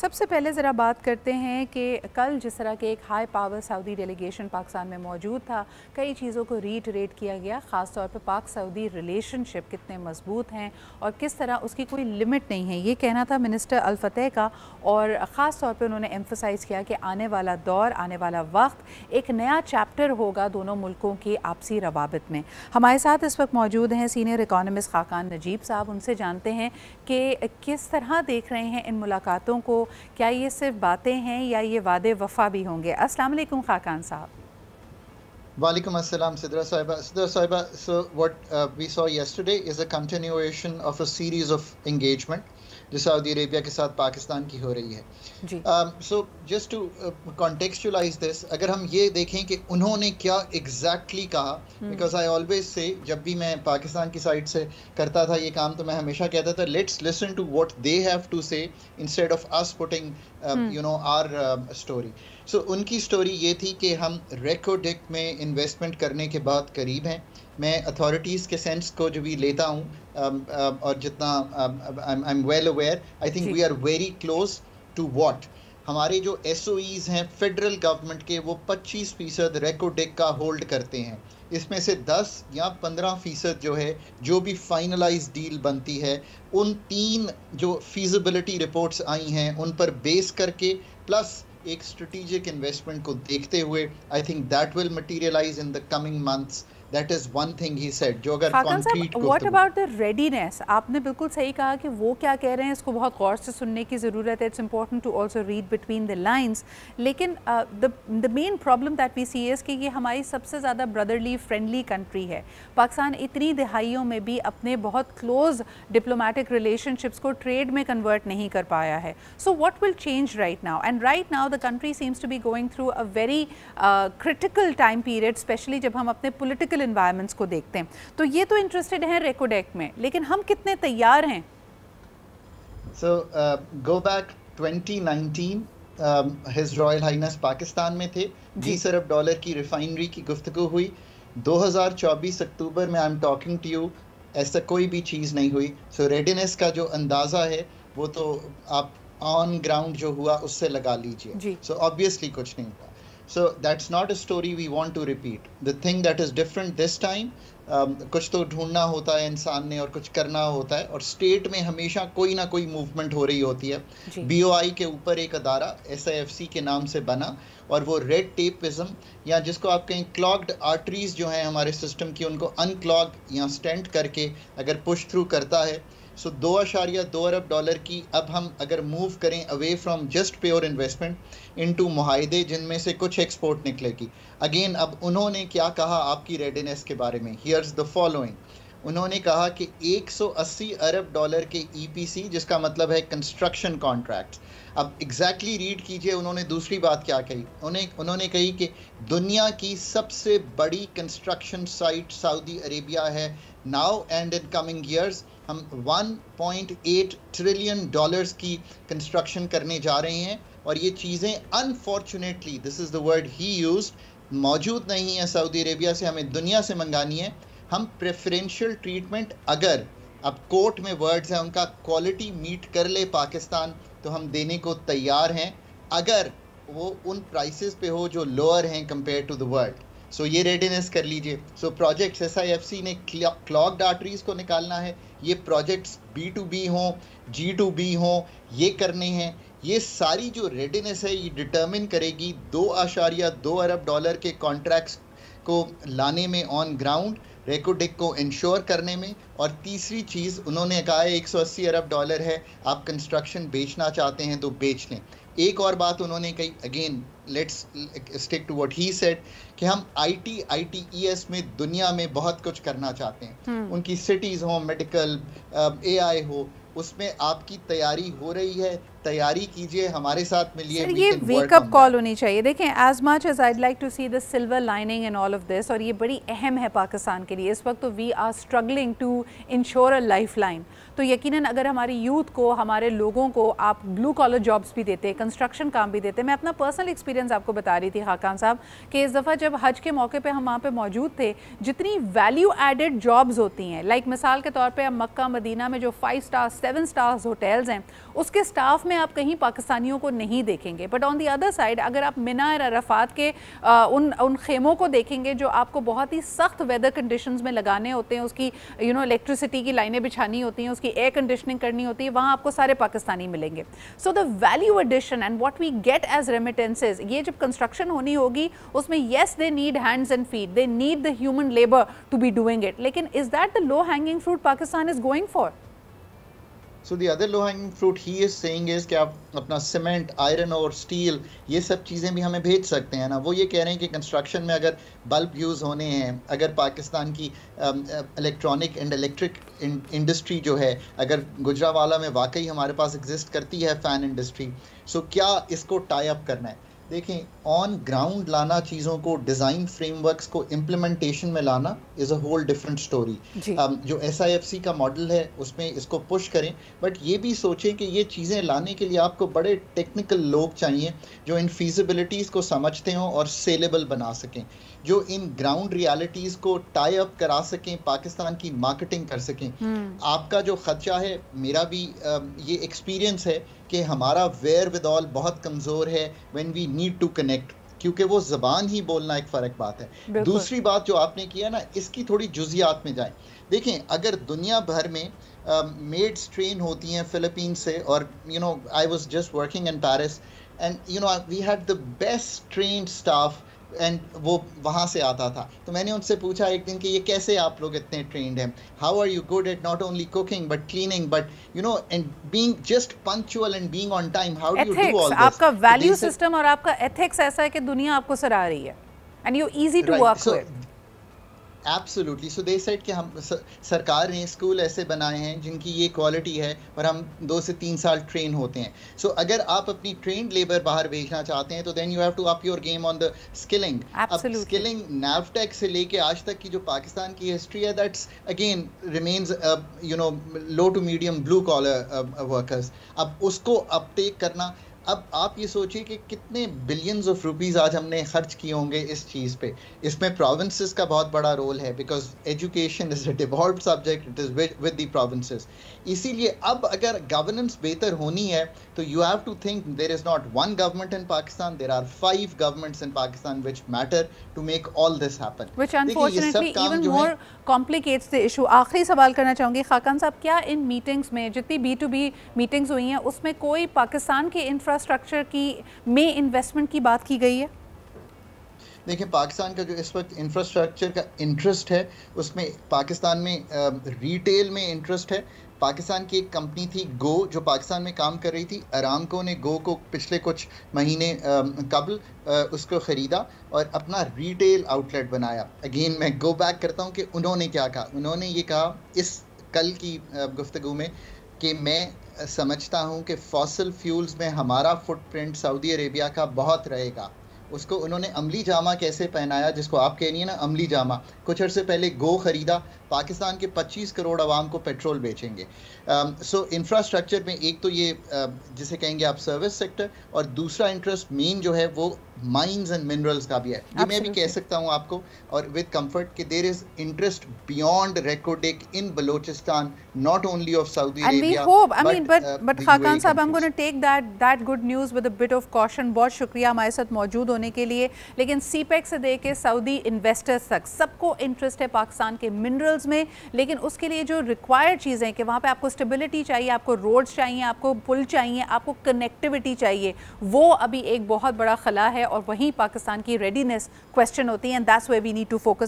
سب سے پہلے ذرا بات کرتے ہیں کہ کل جس طرح کے ایک ہائی پاور سعودی ڈیلیگیشن پاکستان میں موجود تھا، کئی چیزوں کو ریٹریٹ کیا گیا، خاص طور پہ پاک سعودی ریلیشن شپ کتنے مضبوط ہیں اور کس طرح اس کی کوئی لمٹ نہیں ہے، یہ کہنا تھا منسٹر الفتح کا۔ اور خاص طور پہ انہوں نے ایمفسائز کیا کہ آنے والا دور، آنے والا وقت ایک نیا چیپٹر ہوگا دونوں ملکوں کی آپسی روابط میں۔ ہمارے ساتھ اس وقت موجود ہیں سینئر اکانومسٹ خاقان نجیب صاحب، ان سے جانتے ہیں کہ کس طرح دیکھ رہے ہیں ان ملاقاتوں کو، کیا یہ صرف باتیں ہیں یا یہ وعدے وفا بھی ہوں گے؟ السلام علیکم خاقان صاحب۔ وعلیکم السلام Sidra Sahiba. So what we saw yesterday is a continuation of a series of engagement جو سعودی عربیہ کے ساتھ پاکستان کی ہو رہی ہے۔ So just to contextualize this، اگر ہم یہ دیکھیں کہ انہوں نے کیا exactly کہا، because I always say جب بھی میں پاکستان کی سائٹ سے کرتا تھا یہ کام تو میں ہمیشہ کہتا تھا let's listen to what they have to say instead of us putting our story۔ So ان کی سٹوری یہ تھی کہ ہم ریکوڈک میں انویسٹمنٹ کرنے کے بعد قریب ہیں۔ میں اتھارٹیز کے سینس کو جو بھی لیتا ہوں اور جتنا I'm well aware I think we are very close to what ہمارے جو ایس او ایز ہیں فیڈرل گورنمنٹ کے وہ 25% ریکوڈک کا ہولڈ کرتے ہیں، اس میں سے 10 یا 15% جو ہے جو بھی فائنلائز ڈیل بنتی ہے ان 3 جو فیزیبلٹی رپورٹس آئی ہیں ان پر بیس کر کے پلس ایک اسٹریٹجک انویسٹمنٹ کو دیکھتے ہوئے I think that will materialize in the coming months۔ That is one thing he said جو اگر concrete کو what about the readiness؟ آپ نے بالکل صحیح کہا کہ وہ کیا کہہ رہے ہیں اس کو بہت غور سے سننے کی ضرورت ہے۔ It's important to also read between the lines۔ لیکن the main problem that we see is کہ یہ ہماری سب سے زیادہ brotherly friendly country ہے۔ پاکستان اتنی دہائیوں میں بھی اپنے بہت close diplomatic relationships کو ٹریڈ میں کنورٹ نہیں کر پایا ہے۔ So what will change right now؟ And right now the country seems to be going through a very critical time period، especially جب ہم اپنے political انوائرمنٹس کو دیکھتے ہیں۔ تو یہ تو انٹرسٹڈ ہیں ریکوڈیک میں، لیکن ہم کتنے تیار ہیں؟ So go back 2019 His Royal Highness Pakistan میں تھے، 20 ارب ڈالر کی ریفائنری کی گفتگو ہوئی۔ 2024 اکتوبر میں I'm talking to you ایسا کوئی بھی چیز نہیں ہوئی۔ So readiness کا جو اندازہ ہے وہ تو آپ آن گراؤنڈ جو ہوا اس سے لگا لیجئے۔ So obviously کچھ نہیں ہوا۔ So that's not a story we want to repeat۔ The thing that is different this time، کچھ تو ڈھونڈنا ہوتا ہے انسان نے اور کچھ کرنا ہوتا ہے، اور اسٹیٹ میں ہمیشہ کوئی نہ کوئی موومنٹ ہو رہی ہوتی ہے۔ بی او آئی کے اوپر ایک ادارہ SIFC کے نام سے بنا اور وہ ریڈ ٹیپزم یا جس کو آپ کہیں کلاگڈ آرٹریز جو ہیں ہمارے سسٹم کی ان کو ان کلاگ یا اسٹینٹ کر کے اگر پش تھرو کرتا ہے۔ سو 2.2 ارب ڈالر کی اب ہم اگر موو کریں away from just pure investment into معاہدے جن میں سے کچھ ایکسپورٹ نکلے گی۔ اگین اب انہوں نے کیا کہا آپ کی ریڈینس کے بارے میں، ہیئرز دا فالوئنگ۔ انہوں نے کہا کہ 180 ارب ڈالر کے EPC جس کا مطلب ہے کنسٹرکشن کانٹریکٹس۔ اب ایگزیکٹلی ریڈ کیجئے انہوں نے دوسری بات کیا کہی، انہوں نے کہی کہ دنیا کی سب سے بڑی کنسٹرکشن سائٹ سعودی عربیہ ہے now and in coming years ہم 1.8 ٹریلین ڈالرز کی کنسٹرکشن کرنے جا رہے ہیں، اور یہ چیزیں unfortunately this is the word he used موجود نہیں ہے سعودی عربیہ سے، ہمیں دنیا سے منگانی ہے۔ ہم پریفرینشیل ٹریٹمنٹ اگر اب کورٹ میں ورڈز ہیں ان کا کوالٹی میٹ کر لے پاکستان تو ہم دینے کو تیار ہیں، اگر وہ ان پرائسز پہ ہو جو لوور ہیں کمپیئر ٹو دا ورلڈ۔ سو یہ ریڈینس کر لیجئے۔ سو پروجیکٹس SIFC نے کلاگڈ آرٹریز کو نکالنا ہے، یہ پروجیکٹس B2B ہوں G2B ہوں یہ کرنے ہیں۔ یہ ساری جو ریڈینس ہے یہ ڈٹرمن کرے گی 2.2 ارب ڈالر کے کانٹریکٹس کو لانے میں آن گراؤنڈ، ریکوڈک کو انشور کرنے میں، اور تیسری چیز انہوں نے کہا ہے 180 ارب ڈالر ہے، آپ کنسٹرکشن بیچنا چاہتے ہیں تو بیچ لیں۔ ایک اور بات انہوں نے کہی، again let's stick to what he said, کہ ہم ITES میں دنیا میں بہت کچھ کرنا چاہتے ہیں، ان کی سٹیز ہوں، میڈیکل، AI ہو، اس میں آپ کی تیاری ہو رہی ہے، تیاری کیجئے، ہمارے ساتھ ملیے۔ یہ ویک اپ کال ہونی چاہیے۔ دیکھیں as much as I'd like to see the silver lining in all of this, اور یہ بڑی اہم ہے پاکستان کے لیے اس وقت، تو we are struggling to ensure a lifeline. تو یقیناً اگر ہماری یوتھ کو، ہمارے لوگوں کو آپ بلو کالر جابس بھی دیتے، کنسٹرکشن کام بھی دیتے۔ میں اپنا پرسنل ایکسپیرینس آپ کو بتا رہی تھی خاقان صاحب کہ اس دفعہ جب حج کے موقع پہ ہم وہاں پہ موجود تھے، جتنی ویلیو ایڈڈ جابز ہوتی ہیں، لائک مثال کے طور پہ مکہ مدینہ میں جو 5 سٹار 7 سٹارز ہوٹلز ہیں اس کے سٹاف میں میں آپ کہیں پاکستانیوں کو نہیں دیکھیں گے. But on the other side اگر آپ منار عرفات کے ان خیموں کو دیکھیں گے جو آپ کو بہت ہی سخت ویدر کنڈیشنز میں لگانے ہوتے ہیں, اس کی الیکٹریسٹی کی لائنیں بچھانی ہوتی ہیں, اس کی ایئر کنڈیشننگ کرنی ہوتی ہے, وہاں آپ کو سارے پاکستانی ملیں گے. So the value addition and what we get as remittances, یہ جب کنسٹرکشن ہونی ہوگی اس میں yes they need hands and feet, they need the human labour to be doing it, لیکن is that the low hanging fruit Pakistan is going for? So the other low hanging fruit he is saying is کہ آپ اپنا cement, iron اور steel یہ سب چیزیں بھی ہمیں بھیج سکتے ہیں نا. وہ یہ کہہ رہے ہیں کہ کنسٹرکشن میں اگر بلب یوز ہونے ہیں, اگر پاکستان کی الیکٹرانک اینڈ الیکٹرک انڈسٹری جو ہے اگر گجرانوالہ میں واقعی ہمارے پاس ایگزسٹ کرتی ہے فین انڈسٹری, سو کیا اس کو ٹائی اپ کرنا ہے. دیکھیں آن گراؤنڈ لانا چیزوں کو, ڈیزائن فریم ورکس کو امپلیمنٹیشن میں لانا از اے ہول ڈفرینٹ اسٹوری. جو SIFC کا ماڈل ہے اس میں اس کو پش کریں, بٹ یہ بھی سوچیں کہ یہ چیزیں لانے کے لیے آپ کو بڑے ٹیکنیکل لوگ چاہیے جو ان فیزیبلٹیز کو سمجھتے ہوں اور سیلیبل بنا سکیں, جو ان گراؤنڈ ریالٹیز کو ٹائی اپ کرا سکیں, پاکستان کی مارکیٹنگ کر سکیں. آپ کا جو خدشہ ہے, میرا بھی یہ ایکسپیرینس ہے کہ ہمارا ویئر ود آل بہت کمزور ہے when we need to connect, کیونکہ وہ زبان ہی بولنا ایک فرق بات ہے. دوسری بات جو آپ نے کیا نا, اس کی تھوڑی جزیات میں جائیں. دیکھیں اگر دنیا بھر میں میڈس ٹرین ہوتی ہیں فلپین سے, اور I was just working in Paris and we had the best trained staff and وہ وہاں سے آتا تھا. تو میں نے ان سے پوچھا ایک دن کہ یہ کیسے آپ لوگ اتنے ٹرینڈ ہیں, how are you good at not only cooking but cleaning but and being just punctual and being on time, how do you do all this. آپ کا ویلیو سسٹم اور آپ کا ایتھکس ایسا ہے کہ دنیا آپ کو سراہ رہی ہے and you easy to work with. Absolutely. So they said کہ ہم سرکار نے اسکول ایسے بنائے ہیں جن کی یہ کوالٹی ہے اور ہم 2 سے 3 سال ٹرین ہوتے ہیں. سو اگر آپ اپنی ٹرینڈ لیبر باہر بھیجنا چاہتے ہیں تو then you have to up your game on the skilling. اب اسکلنگ نیوٹیک سے لے کے آج تک کی جو پاکستان کی ہسٹری ہے, that's again remains low to medium blue collar workers. اب اس کو اپ ٹیک کرنا, اب آپ یہ سوچیں کہ کتنے بلینز آف روپیز آج ہم نے خرچ کیے ہوں گے اس چیز پہ. اس میں پروونسز کا بہت بڑا رول ہے, because education is a developed subject, it is with the provinces. اسی لیے اب اگر گورننس بہتر ہونی ہے تو you have to think there is not one government in Pakistan, there are 5 governments in Pakistan which matter to make all this happen. Which unfortunately even more complicates the issue. آخری سوال کرنا چاہوں گی خاقان صاحب, کیا ان میٹنگز میں جتنی B2B میٹنگز ہوئی ہیں اس میں کوئی پاکستان کے انفراسٹرکچر کی میں انویسٹمنٹ کی بات کی گئی ہے؟ دیکھیں پاکستان کا جو اس وقت انفراسٹرکچر کا انٹرسٹ ہے اس میں پاکستان میں ریٹیل میں انٹرسٹ ہے. پاکستان کی ایک کمپنی تھی گو جو پاکستان میں کام کر رہی تھی, ارامکو نے گو کو پچھلے کچھ مہینے قبل اس کو خریدا اور اپنا ریٹیل آؤٹ لیٹ بنایا. اگین میں گو بیک کرتا ہوں کہ انہوں نے کیا کہا. انہوں نے یہ کہا اس کل کی گفتگو میں کہ میں سمجھتا ہوں کہ فاسل فیولز میں ہمارا فٹ پرنٹ سعودی عربیہ کا بہت رہے گا. اس کو انہوں نے عملی جامہ کیسے پہنایا, جس کو آپ کہہ رہی ہیں نا عملی جامہ. کچھ عرصے پہلے گو خریدا, پاکستان کے 25 کروڑ عوام کو پیٹرول بیچیں گے. سو انفراسٹرکچر میں ایک تو یہ جسے کہیں گے آپ سروس سیکٹر, اور دوسرا انٹرسٹ مین جو ہے وہ مائنز اینڈ منرلز کا بھی ہے. یہ میں بھی کہہ سکتا ہوں آپ کو اور وتھ کمفرٹ کہ there is interest beyond Reko Diq in Balochistan, not only of Saudi Arabia. And we hope, I mean, but Khaqan Sahab, I'm going to take that good news with a bit of caution. بہت شکریہ ہمارے ساتھ موجود ہونے کے لیے. لیکن سی پیک سے دے کے سعودی انویسٹرز تک سب کو انٹرسٹ ہے پاکستان کے منرلز میں, لیکن اس کے لیے جو ریکوائرڈ چیزیں کہ وہاں پہ آپ کو اسٹیبلٹی چاہیے, آپ کو روڈز چاہیے, آپ کو پل چاہیے, آپ کو کنیکٹیوٹی چاہیے, وہ ابھی ایک بہت بڑا خلا ہے اور وہیں پاکستان کی ریڈینس کویسچن ہوتی ہے. And that's where we need to focus.